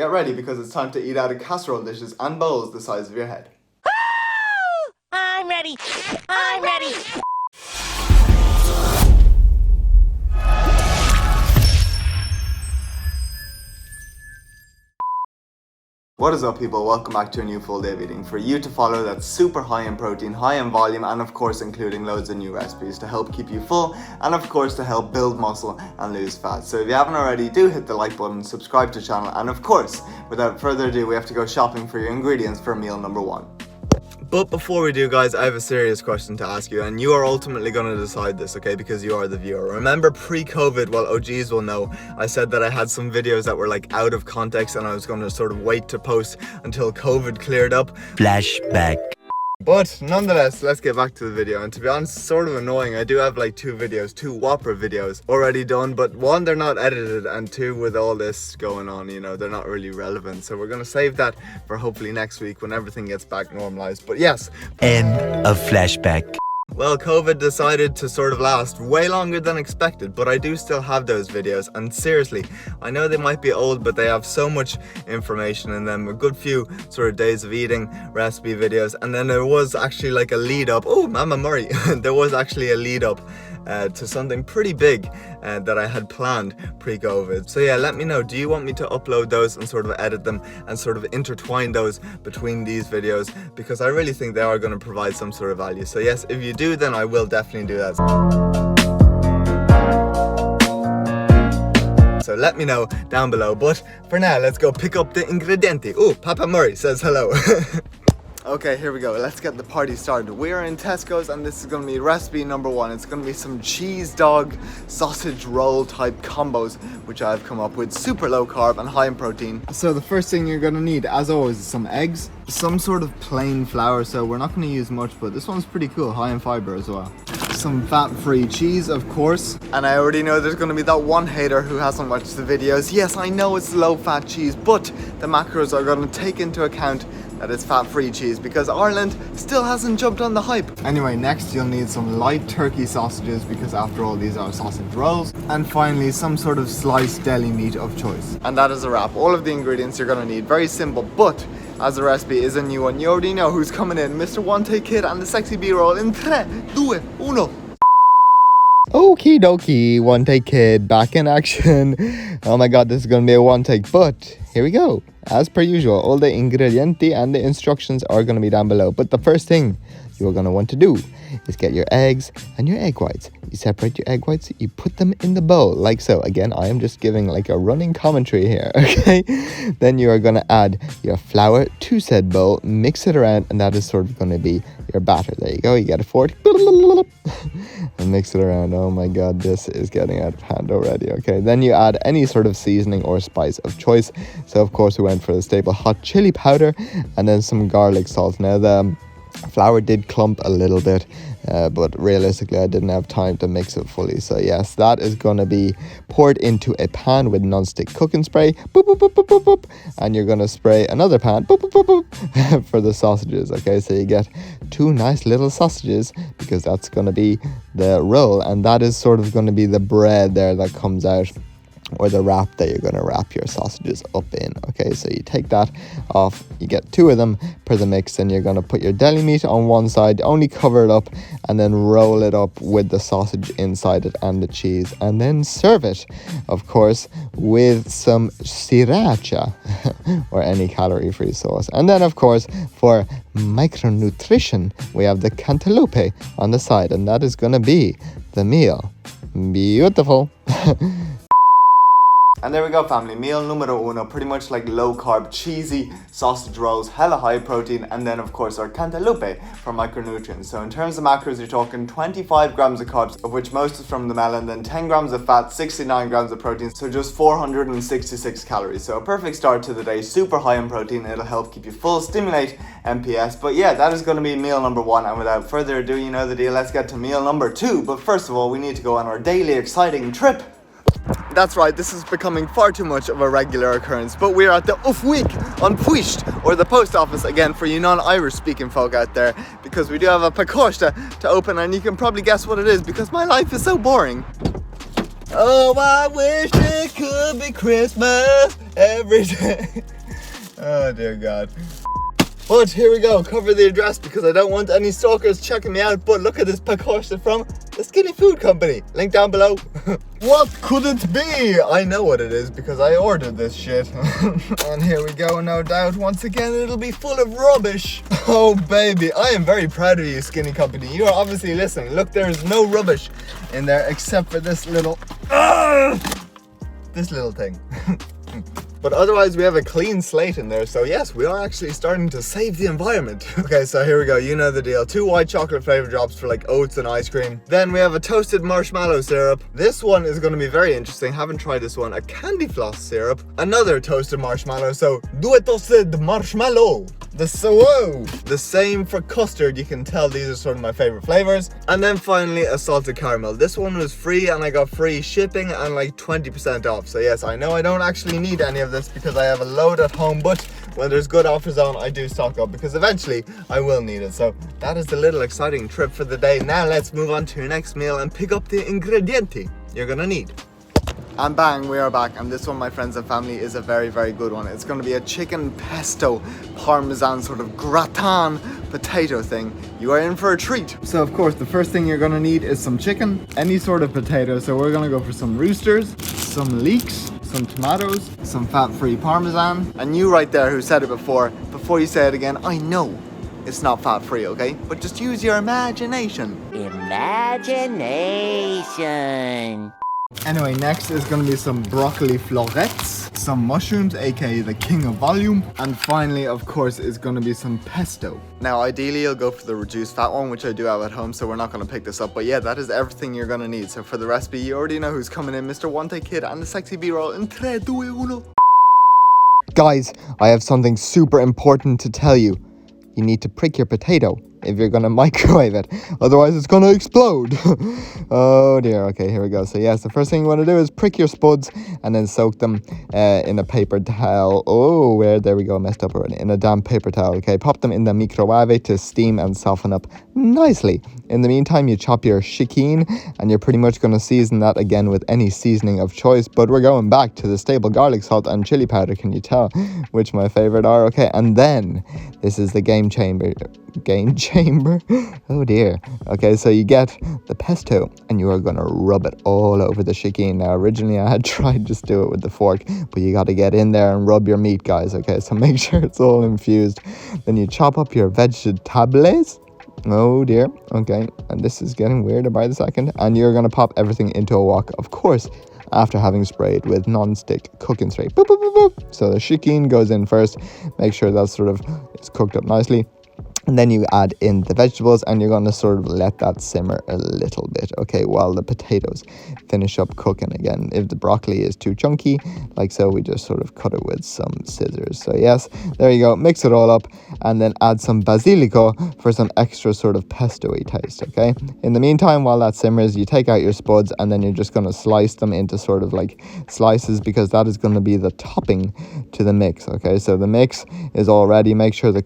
Get ready because it's time to eat out of casserole dishes and bowls the size of your head. I'm ready. I'm ready. What is up, people? Welcome back to a new full day of eating for you to follow that's super high in protein, high in volume, and of course including loads of new recipes to help keep you full and of course to help build muscle and lose fat. So if you haven't already, do hit the like button, subscribe to the channel, and of course, without further ado, we have to go shopping for your ingredients for meal number 1. But before we do, guys, I have a serious question to ask you, and you are ultimately going to decide this, okay, because you are the viewer. Remember pre-COVID, well, OGs will know, I said that I had some videos that were like out of context and I was going to sort of wait to post until COVID cleared up. Flashback. But nonetheless, let's get back to the video. And to be honest, sort of annoying. I do have like two Whopper videos already done, but one, they're not edited, and two, with all this going on, you know, they're not really relevant. So we're gonna save that for hopefully next week when everything gets back normalized. But yes. End of flashback. Well, COVID decided to sort of last way longer than expected, but I do still have those videos, and seriously, I know they might be old, but they have so much information in them, a good few sort of days of eating recipe videos, and then there was actually like a lead up, oh, Mama Murray, there was actually a lead up to something pretty big that I had planned pre-COVID. So yeah, let me know, do you want me to upload those and sort of edit them and sort of intertwine those between these videos? Because I really think they are going to provide some sort of value. So yes, if you do, then I will definitely do that. So let me know down below. But for now, let's go pick up the ingredienti. Oh, Papa Murray says hello. Okay, here we go. Let's get the party started. We're in Tesco's and this is going to be recipe number 1. It's going to be some cheese dog sausage roll type combos, which I've come up with. Super low carb and high in protein. So the first thing you're going to need, as always, is some eggs, some sort of plain flour. So we're not going to use much, but this one's pretty cool, high in fiber as well. Some fat-free cheese, of course. And I already know there's going to be that one hater who hasn't watched the videos. Yes, I know it's low-fat cheese, but the macros are going to take into account that it's fat-free cheese because Ireland still hasn't jumped on the hype. Anyway, next you'll need some light turkey sausages because after all these are sausage rolls. And finally, some sort of sliced deli meat of choice. And that is a wrap. All of the ingredients you're going to need. Very simple, but as the recipe is a new one, you already know who's coming in. Mr. One Take Kid and the sexy B-roll in 3, 2, 1. Okie dokie, One Take Kid back in action. Oh my god, this is gonna be a one take, but here we go. As per usual, all the ingredienti and the instructions are gonna be down below. But the first thing you're gonna want to do is get your eggs and your egg whites. You separate your egg whites, you put them in the bowl like so. Again, I am just giving like a running commentary here, okay? Then you are gonna add your flour to said bowl, mix it around, and that is sort of gonna be your batter. There you go, you get a fork and mix it around. Oh my god, this is getting out of hand already. Okay, then you add any sort of seasoning or spice of choice. So of course we went for the staple hot chili powder and then some garlic salt. Now the flour did clump a little bit, but realistically I didn't have time to mix it fully. So yes, that is going to be poured into a pan with non-stick cooking spray, boop, boop, boop, boop, boop, boop. And you're going to spray another pan, boop, boop, boop, boop, for the sausages. Okay, so you get 2 nice little sausages because that's going to be the roll, and that is sort of going to be the bread there that comes out, or the wrap that you're going to wrap your sausages up in. Okay, so you take that off, you get 2 of them per the mix, and you're going to put your deli meat on one side, only cover it up, and then roll it up with the sausage inside it and the cheese, and then serve it, of course, with some sriracha or any calorie-free sauce. And then, of course, for micronutrition, we have the cantaloupe on the side, and that is going to be the meal. Beautiful. And there we go, family. Meal numero 1, pretty much like low carb, cheesy sausage rolls, hella high protein, and then of course our cantaloupe for micronutrients. So in terms of macros, you're talking 25 grams of carbs, of which most is from the melon, then 10 grams of fat, 69 grams of protein, so just 466 calories. So a perfect start to the day, super high in protein. It'll help keep you full, stimulate MPS. But yeah, that is going to be meal number 1, and without further ado, you know the deal. Let's get to meal number 2. But first of all, we need to go on our daily exciting trip. That's right, this is becoming far too much of a regular occurrence, but we're at the Uf Week on Puist, or the post office again for you non-Irish speaking folk out there, because we do have a pacosta to open, and you can probably guess what it is because my life is so boring. Oh, I wish it could be Christmas every day. Oh, dear God. But here we go, cover the address because I don't want any stalkers checking me out. But look at this package from the Skinny Food Company. Link down below. What could it be? I know what it is because I ordered this shit. And here we go, no doubt. Once again, it'll be full of rubbish. Oh, baby. I am very proud of you, Skinny Company. You are obviously listening. Look, there is no rubbish in there except for this little... this little thing. But otherwise we have a clean slate in there, so yes, we are actually starting to save the environment. Okay, so here we go, you know the deal. 2 white chocolate flavor drops for like oats and ice cream. Then we have a toasted marshmallow syrup. This one is going to be very interesting, haven't tried this one. A candy floss syrup. Another toasted marshmallow, so 2 toasted marshmallow. The same for custard. You can tell these are sort of my favorite flavors. And then finally a salted caramel. This one was free and I got free shipping and like 20% off. So yes, I know I don't actually need any of this because I have a load at home, but when there's good offers on, I do stock up because eventually I will need it. So that is the little exciting trip for the day. Now let's move on to your next meal and pick up the ingredienti you're gonna need. And bang, we are back, and this one, my friends and family, is a very, very good one. It's going to be a chicken pesto Parmesan sort of gratin potato thing. You are in for a treat. So of course, the first thing you're going to need is some chicken, any sort of potato. So we're going to go for some roosters, some leeks, some tomatoes, some fat-free Parmesan. And you right there who said it before you say it again, I know it's not fat-free, okay? But just use your imagination. Imagination. Anyway, next is going to be some broccoli florets, some mushrooms, aka the king of volume, and finally, of course, is going to be some pesto. Now, ideally, you'll go for the reduced fat one, which I do have at home, so we're not going to pick this up. But yeah, that is everything you're going to need. So for the recipe, you already know who's coming in, Mr. One Take Kid and the sexy B-roll in 3, 2, 1. Guys, I have something super important to tell you. You need to prick your potato if you're gonna microwave it, otherwise it's gonna explode. Oh dear. Okay, here we go. So yes, the first thing you want to do is prick your spuds and then soak them in a paper towel. There we go, messed up already. In a damp paper towel. Okay, pop them in the microwave to steam and soften up nicely. In the meantime, you chop your chicken and you're pretty much going to season that again with any seasoning of choice, but we're going back to the staple garlic salt and chili powder. Can you tell which my favorite are? Okay, and then this is the game chamber. Oh dear. Okay, so you get the pesto and you are going to rub it all over the chicken. Now originally I had tried just do it with the fork, but you got to get in there and rub your meat, guys. Okay, so make sure it's all infused. Then you chop up your vegetables. Oh dear. Okay, and this is getting weirder by the second. And you're going to pop everything into a wok, of course, after having sprayed with non-stick cooking spray. Boop, boop, boop, boop. So the chicken goes in first. Make sure that sort of is cooked up nicely. And then you add in the vegetables and you're going to sort of let that simmer a little bit, okay, while the potatoes finish up cooking again. If the broccoli is too chunky, like so, we just sort of cut it with some scissors. So yes, there you go. Mix it all up and then add some basilico for some extra sort of pesto-y taste, okay? In the meantime, while that simmers, you take out your spuds and then you're just going to slice them into sort of like slices because that is going to be the topping to the mix, okay? So the mix is all ready. Make sure the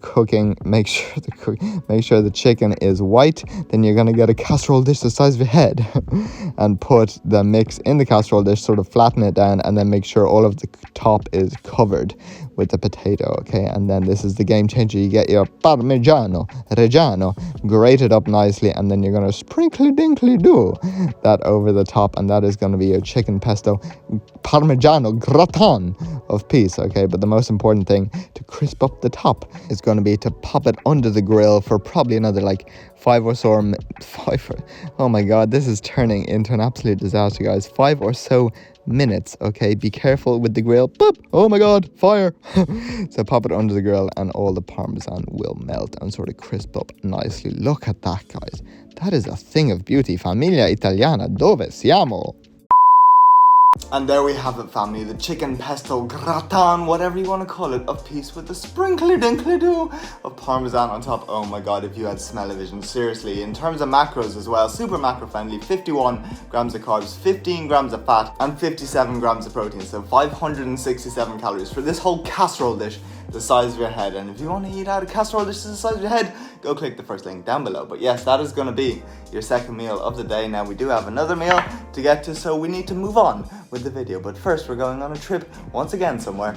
chicken is white. Then you're going to get a casserole dish the size of your head and put the mix in the casserole dish, sort of flatten it down, and then make sure all of the top is covered with the potato, okay? And then this is the game changer. You get your Parmigiano Reggiano grated up nicely, and then you're going to sprinkly dinkly do that over the top, and that is going to be your chicken pesto Parmigiano gratin of peace, okay? But the most important thing to crisp up the top is going to be to pop it under the grill for probably another like 5 or so oh my god, this is turning into an absolute disaster, guys. 5 or so minutes, okay? Be careful with the grill. Boop! Oh my god, fire! So pop it under the grill and all the Parmesan will melt and sort of crisp up nicely. Look at that, guys. That is a thing of beauty. Familia Italiana, dove siamo? And there we have it, family, the chicken pesto gratin, whatever you want to call it, of peace with the sprinkly dinkly do of Parmesan on top. Oh my god, if you had smell-o-vision, seriously. In terms of macros as well, super macro friendly, 51 grams of carbs, 15 grams of fat, and 57 grams of protein, so 567 calories for this whole casserole dish the size of your head. And if you want to eat out a casserole dish the size of your head, go go click the first link down below. But yes, that is going to be your second meal of the day. Now we do have another meal to get to, so we need to move on with the video. But first we're going on a trip once again somewhere.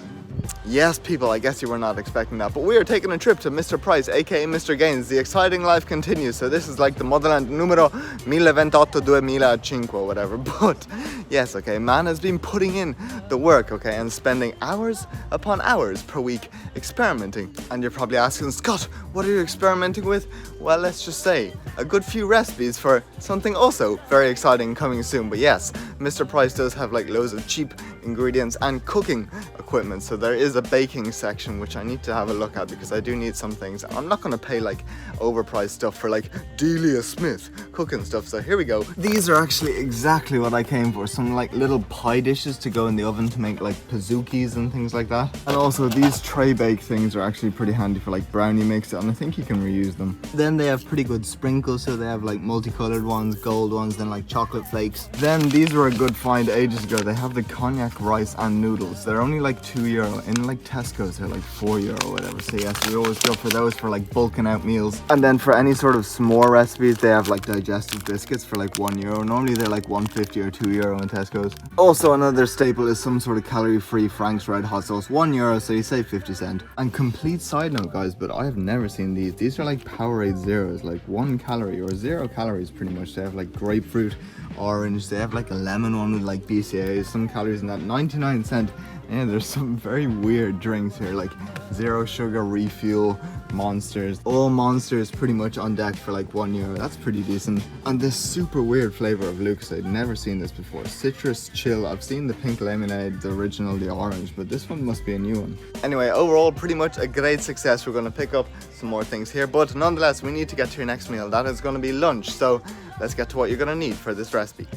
Yes, people, I guess you were not expecting that, but we are taking a trip to Mr. Price, aka Mr. Gaines. The exciting life continues. So this is like the motherland numero 1028-2005 or whatever. But yes, okay, man has been putting in the work, okay, and spending hours upon hours per week experimenting. And you're probably asking, Scott, what are you experimenting with? Well, let's just say a good few recipes for something also very exciting coming soon. But yes, Mr. Price does have like loads of cheap ingredients and cooking equipment. So there is a baking section which I need to have a look at, because I do need some things. I'm not going to pay like overpriced stuff for like Delia Smith cooking stuff. So here we go. These are actually exactly what I came for. Some like little pie dishes to go in the oven to make like pazookies and things like that. And also these tray bake things are actually pretty handy for like brownie mix, and I think you can reuse them. Then they have pretty good sprinkles, so they have like multicolored ones, gold ones, then like chocolate flakes. Then these were a good find ages ago. They have the cognac rice and noodles. They're only like €2. In like Tesco's they're like €4 or whatever. So yes, we always go for those for like bulking out meals. And then for any sort of s'more recipes, they have like digestive biscuits for like €1. Normally they're like €1.50 or €2 in Tesco's. Also another staple is some sort of calorie-free Frank's Red Hot Sauce, €1, so you save 50 cents. And complete side note, guys, but I have never seen these. These are like Powerade Zeros, like 1 calorie or 0 calories pretty much. They have like grapefruit, orange, they have like a lemon one with like BCAAs, some calories in that, 99 cents. Yeah, there's some very weird drinks here, like 0 sugar refuel, monsters. All monsters pretty much on deck for like €1. That's pretty decent. And this super weird flavor of Lucas, I'd never seen this before. Citrus chill. I've seen the pink lemonade, the original, the orange, but this one must be a new one. Anyway, overall, pretty much a great success. We're going to pick up some more things here, but nonetheless, we need to get to your next meal. That is going to be lunch. So let's get to what you're going to need for this recipe.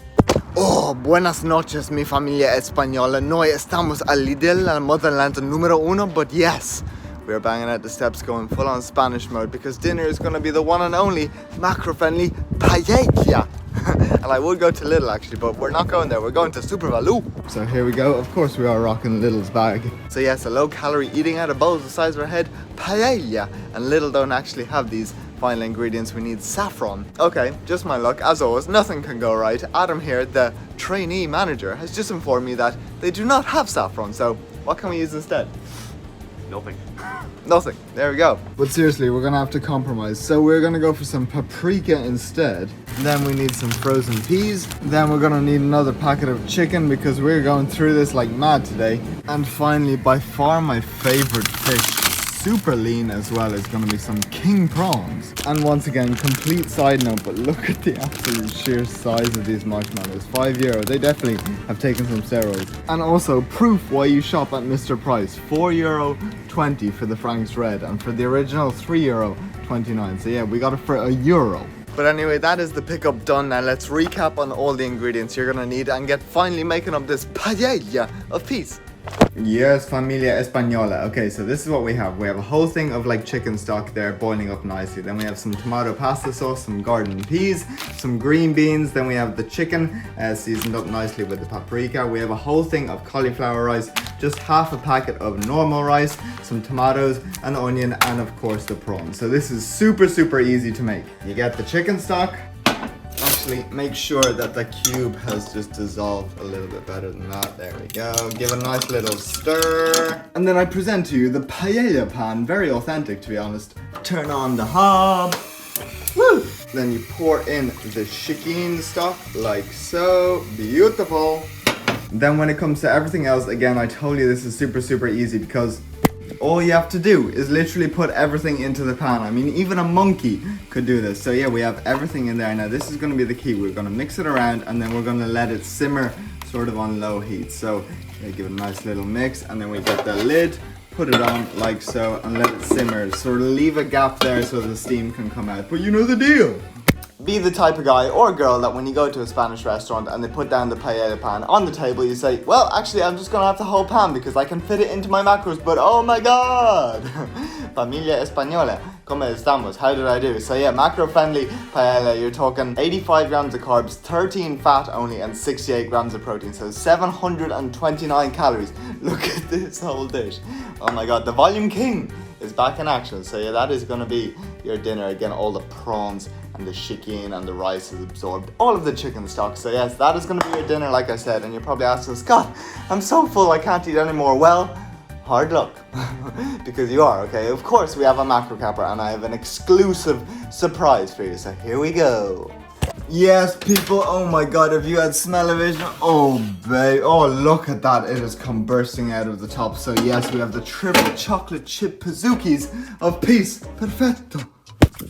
Oh, buenas noches, mi familia española. No estamos al Lidl, al motherland número 1, but yes, we are banging out the steps going full on Spanish mode, because dinner is going to be the one and only macro-friendly paella. And I would go to Lidl actually, but we're not going there. We're going to Super Value. So here we go. Of course we are rocking Lidl's bag. So yes, a low calorie eating out of bowls the size of our head, paella. And Lidl don't actually have these final ingredients. We need saffron. Okay, just my luck. As always, nothing can go right. Adam here, the trainee manager, has just informed me that they do not have saffron. So what can we use instead? Nothing. Nothing. There we go. But seriously, we're gonna have to compromise. So we're gonna go for some paprika instead. Then we need some frozen peas. Then we're gonna need another packet of chicken, because we're going through this like mad today. And finally, by far my favorite fish, super lean as well, is going to be some king prawns. And once again, complete side note, but look at the absolute sheer size of these marshmallows. €5. They definitely have taken some steroids. And also proof why you shop at Mr. Price. €4.20 for the Frank's Red, and for the original €3.29. So yeah, we got it for €1. But anyway, that is the pickup done. Now let's recap on all the ingredients you're gonna need and get finally making up this paella of peas. Yes, familia española. Okay, so this is what we have. We have a whole thing of like chicken stock there boiling up nicely. Then we have some tomato pasta sauce, some garden peas, some green beans. Then we have the chicken seasoned up nicely with the paprika. We have a whole thing of cauliflower rice, just half a packet of normal rice, some tomatoes, an onion, and of course the prawns. So this is super, super easy to make. You get the chicken stock. Actually, make sure that the cube has just dissolved a little bit better than that. There we go. Give it a nice little stir. And then I present to you the paella pan. Very authentic, to be honest. Turn on the hob. Woo! Then you pour in the chicken stock like so. Beautiful. Then when it comes to everything else, again, I told you this is super, super easy, because all you have to do is literally put everything into the pan. I mean, even a monkey could do this. So yeah, we have everything in there. Now this is going to be the key. We're going to mix it around, and then we're going to let it simmer sort of on low heat. So yeah, give it a nice little mix, and then we get the lid, put it on like so, and let it simmer. Sort of leave a gap there so the steam can come out. But you know the deal. Be the type of guy or girl that when you go to a Spanish restaurant and they put down the paella pan on the table, you say, well, actually, I'm just gonna have the whole pan because I can fit it into my macros, but oh my god! Familia Española, ¿cómo estamos? How did I do? So yeah, macro-friendly paella, you're talking 85 grams of carbs, 13 fat only, and 68 grams of protein, so 729 calories. Look at this whole dish. Oh my god, the volume king is back in action. So yeah, that is going to be your dinner. Again, all the prawns and the chicken and the rice has absorbed all of the chicken stock. So yes, that is going to be your dinner, like I said. And you're probably asking, Scott, I'm so full I can't eat anymore. Well, hard luck, because you are, okay? Of course, we have a macro capper and I have an exclusive surprise for you. So here we go. Yes, people, oh my god, if you had smell-o-vision, oh babe, oh look at that, it has come bursting out of the top. So yes, we have the triple chocolate chip pizookies of peace, perfetto.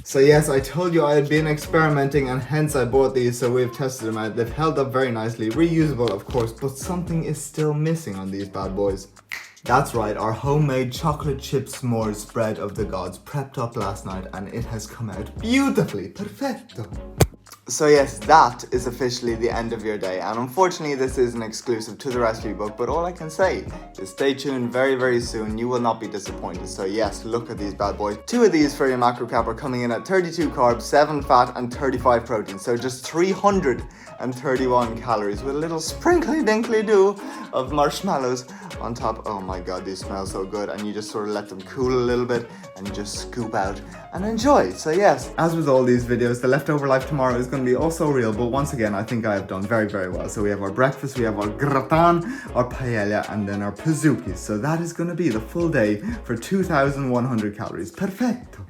So yes, I told you I had been experimenting and hence I bought these, so we've tested them out. They've held up very nicely, reusable of course, but something is still missing on these bad boys. That's right, our homemade chocolate chip s'mores spread of the gods prepped up last night and it has come out beautifully, perfetto. So yes, that is officially the end of your day, and unfortunately this isn't exclusive to the recipe book, but all I can say is stay tuned very soon, you will not be disappointed. So yes, look at these bad boys. 2 of these for your macro cap are coming in at 32 carbs, 7 fat and 35 protein, so just 331 calories with a little sprinkly dinkly do of marshmallows on top. Oh my god, these smell so good, and you just sort of let them cool a little bit and you just scoop out and enjoy. So yes, as with all these videos, the leftover life tomorrow is going to be also real, but once again I think I have done very well. So we have our breakfast, we have our gratin, our paella, and then our pizookies. So that is going to be the full day for 2,100 calories. Perfetto.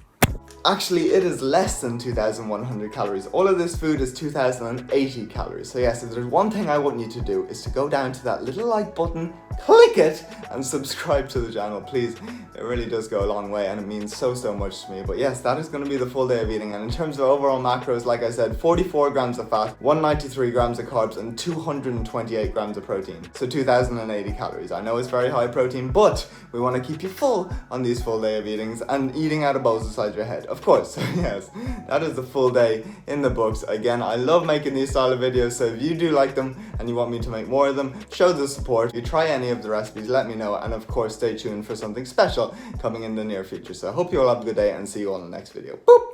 Actually, it is less than 2,100 calories. All of this food is 2,080 calories. So yes, if there's one thing I want you to do is to go down to that little like button, click it, and subscribe to the channel, please. It really does go a long way and it means so much to me. But yes, that is going to be the full day of eating. And in terms of overall macros, like I said, 44 grams of fat, 193 grams of carbs, and 228 grams of protein. So 2,080 calories. I know it's very high protein, but we want to keep you full on these full day of eatings and eating out of bowls inside your head. Of course, yes, that is the full day in the books. Again, I love making these style of videos, so if you do like them and you want me to make more of them, show the support. If you try any of the recipes, let me know, and of course stay tuned for something special coming in the near future. So I hope you all have a good day and see you all in the next video. Boop!